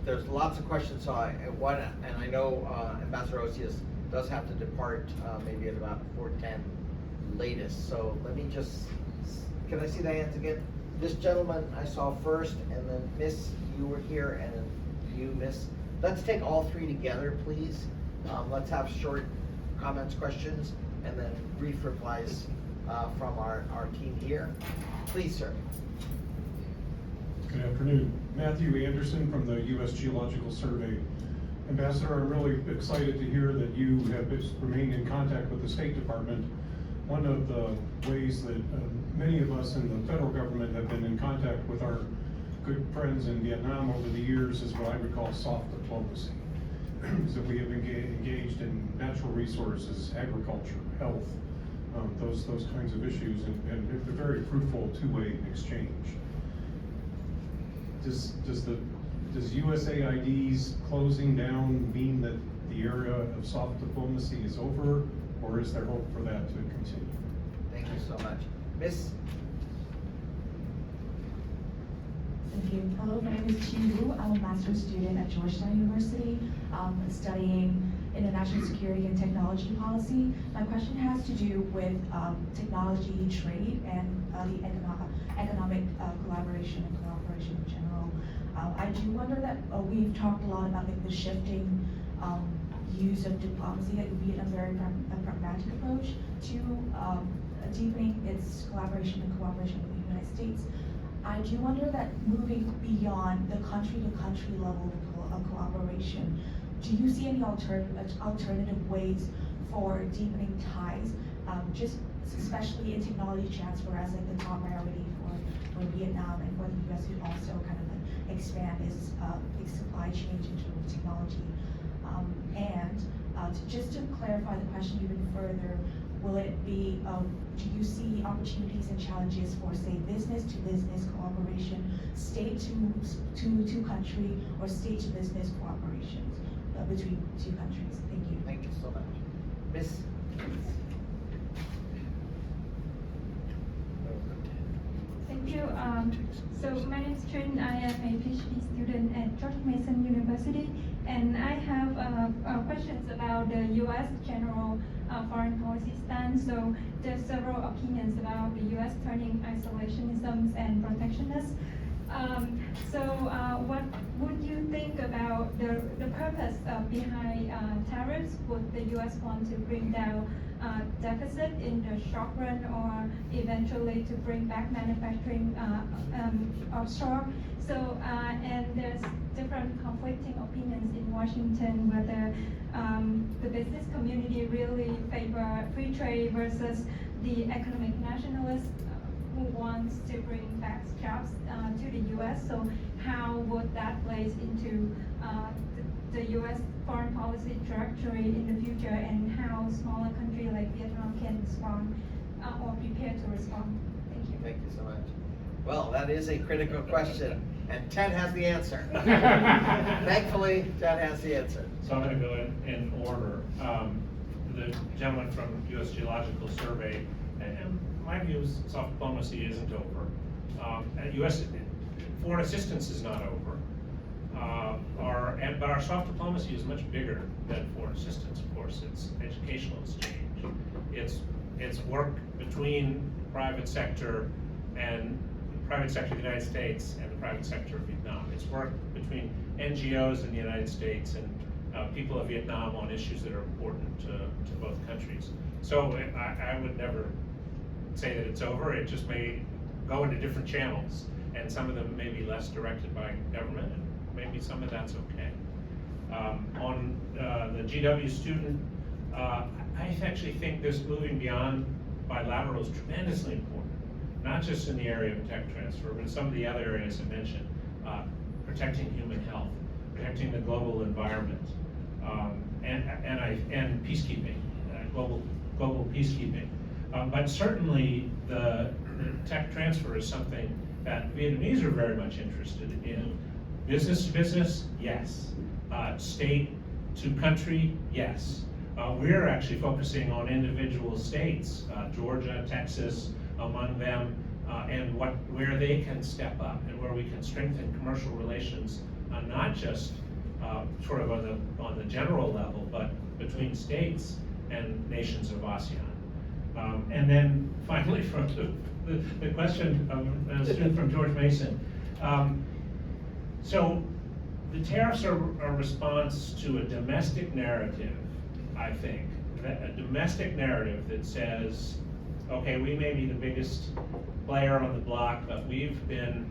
There's lots of questions, so and I know Ambassador Osius does have to depart maybe at about 4:10 latest. So let me just, can I see the hands again? This gentleman I saw first, and then Miss, you were here, and then you, Miss. Let's take all 3 together, please. Let's have short comments, questions, and then brief replies from our team here. Please, sir. Good afternoon. Matthew Anderson from the U.S. Geological Survey. Ambassador, I'm really excited to hear that you have remained in contact with the State Department. One of the ways that many of us in the federal government have been in contact with our good friends in Vietnam over the years is what I would call soft diplomacy. So we have engaged in natural resources, agriculture, health, those kinds of issues, and it's a very fruitful 2-way exchange. Does USAID's closing down mean that the era of soft diplomacy is over, or is there hope for that to continue? Thank you so much. Miss? Thank you. Hello, my name is Chi Wu. I'm a master's student at Georgetown University, studying international security and technology policy. My question has to do with technology, trade, and the economic collaboration and cooperation in general. I do wonder that we've talked a lot about the shifting use of diplomacy, that would be a very pragmatic approach to deepening its collaboration and cooperation with the United States. I do wonder that moving beyond the country-to-country level of cooperation, do you see any alternative ways for deepening ties, just especially in technology transfer as like the top priority for Vietnam, and for the U.S. to also kind of expand its supply chain into technology? Just to clarify the question even further, will it be, do you see opportunities and challenges for, say, business-to-business cooperation, state-to-country, or state-to-business cooperation between 2 countries? Thank you. Thank you so much. Miss? Thank you. So my name is Tran. I am a PhD student at George Mason University, And I have questions about the U.S. general foreign policy stance. So there's several opinions about the U.S. turning isolationism and protectionist. What would you think about the purpose behind tariffs? Would the U.S. want to bring down deficit in the short run, or eventually to bring back manufacturing offshore? And there's different conflicting opinions in Washington whether the business community really favor free trade versus the economic nationalists who wants to bring back jobs to the U.S. So how would that play into the U.S. foreign policy trajectory in the future, and how smaller country like Vietnam can respond or prepare to respond? Thank you. Thank you so much. Well, that is a critical question, and Ted has the answer. Thankfully, Ted has the answer. So I'm going to go in order. The gentleman from US Geological Survey, and my view is soft diplomacy isn't over. US foreign assistance is not over. But our soft diplomacy is much bigger than foreign assistance, of course. It's educational exchange. It's work between private sector and private sector of the United States and the private sector of Vietnam. It's work between NGOs in the United States and people of Vietnam on issues that are important to both countries. So I would never say that it's over. It just may go into different channels, and some of them may be less directed by government, and maybe some of that's okay. On the GW student, I actually think this moving beyond bilateral is tremendously important, not just in the area of tech transfer, but in some of the other areas I mentioned, protecting human health, protecting the global environment, and peacekeeping, global peacekeeping. But certainly the tech transfer is something that Vietnamese are very much interested in. Business to business, yes. State to country, yes. We're actually focusing on individual states, Georgia, Texas, among them, and where they can step up and where we can strengthen commercial relations, not just sort of on the general level, but between states and nations of ASEAN. And then finally, from the question of a student from George Mason. So the tariffs are a response to a domestic narrative, I think, a domestic narrative that says, okay, we may be the biggest player on the block, but we've been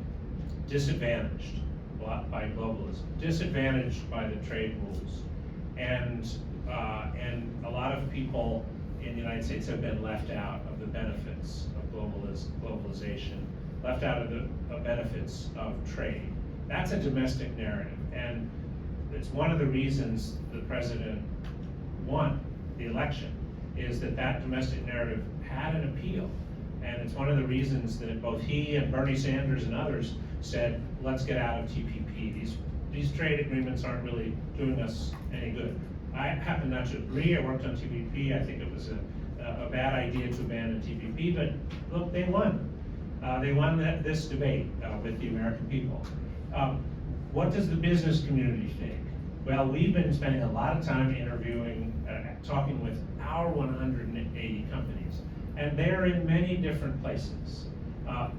disadvantaged by globalism, disadvantaged by the trade rules, and a lot of people in the United States have been left out of the benefits of globalization, left out of the benefits of trade. That's a domestic narrative, and it's one of the reasons the president won the election, is that domestic narrative had an appeal. And it's one of the reasons that both he and Bernie Sanders and others said, let's get out of TPP. These trade agreements aren't really doing us any good. I happen not to agree. I worked on TPP. I think it was a bad idea to abandon TPP, but look, they won. They won this debate with the American people. What does the business community think? Well, we've been spending a lot of time interviewing, talking with our 180 companies, and they're in many different places.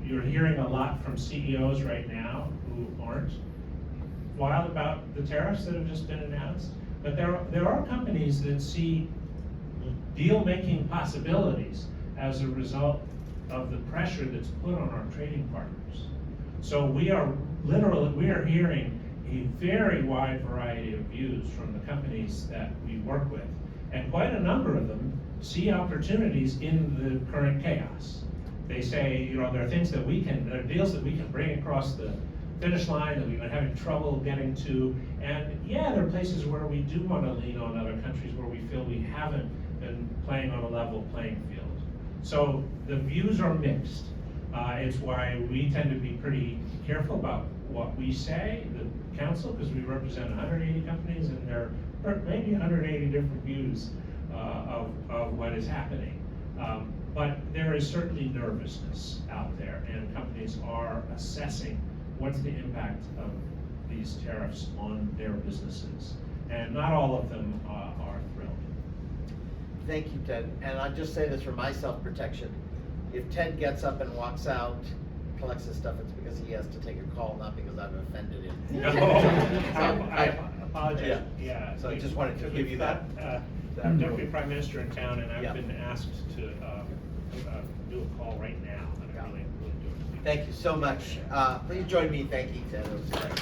You're hearing a lot from CEOs right now who aren't wild about the tariffs that have just been announced, but there are companies that see deal-making possibilities as a result of the pressure that's put on our trading partners. So we are hearing a very wide variety of views from the companies that we work with, and quite a number of them see opportunities in the current chaos. They say, there are things that there are deals that we can bring across the finish line that we've been having trouble getting to, and yeah, there are places where we do want to lean on other countries where we feel we haven't been playing on a level playing field. So the views are mixed. It's why we tend to be pretty careful about what we say, the council, because we represent 180 companies, and there are maybe 180 different views of what is happening. But there is certainly nervousness out there, and companies are assessing what's the impact of these tariffs on their businesses. And not all of them are thrilled. Thank you, Ted. And I'll just say this for my self-protection. If Ted gets up and walks out, collects his stuff, it's because he has to take a call, not because I've offended him. No, I apologize, yeah. So I just wanted to give you that. Deputy Prime Minister in town, and Yeah. I've been asked to do a call right now, and I really do it. Thank you so much. Please join me in thanking Ted. It was great.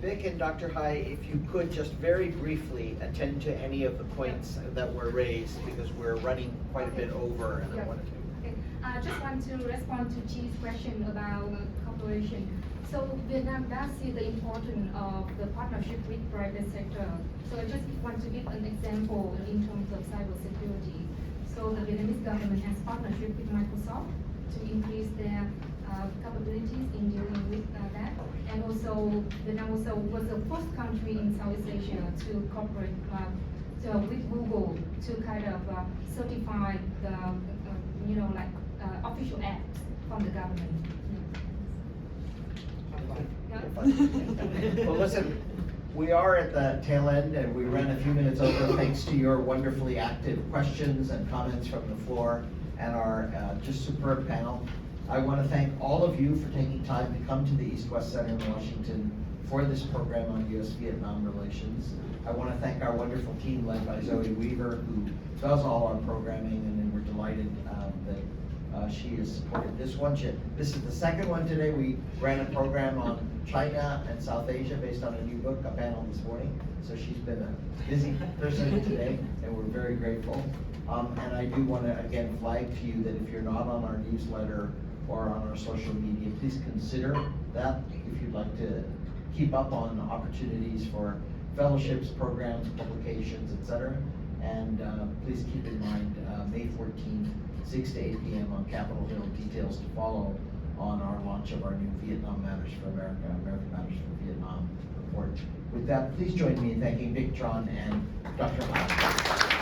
Bich and Dr. Hai, if you could just very briefly attend to any of the points that were raised, because we're running quite a bit over, and I wanted to. Okay. I just want to respond to Chi's question about cooperation. So Vietnam does see the importance of the partnership with private sector. So I just want to give an example in terms of cybersecurity. So the Vietnamese government has partnership with Microsoft to increase their capabilities in dealing with that. And also, Vietnam also was the first country in Southeast Asia to cooperate with Google to kind of certify the, official apps from the government. Well, listen, we are at the tail end, and we ran a few minutes over thanks to your wonderfully active questions and comments from the floor and our just superb panel. I want to thank all of you for taking time to come to the East-West Center in Washington for this program on U.S.-Vietnam relations. I want to thank our wonderful team led by Zoe Weaver, who does all our programming, and then we're delighted that she has supported this one. This is the second one today. We ran a program on China and South Asia based on a new book, a panel this morning. So she's been a busy person today, and we're very grateful. And I do want to, again, flag to you that if you're not on our newsletter or on our social media, please consider that if you'd like to keep up on opportunities for fellowships, programs, publications, etc. And please keep in mind, May 14th, 6 to 8 p.m. on Capitol Hill, details to follow on our launch of our new Vietnam Matters for America, America Matters for Vietnam report. With that, please join me in thanking Bich Tran and Dr. Hai.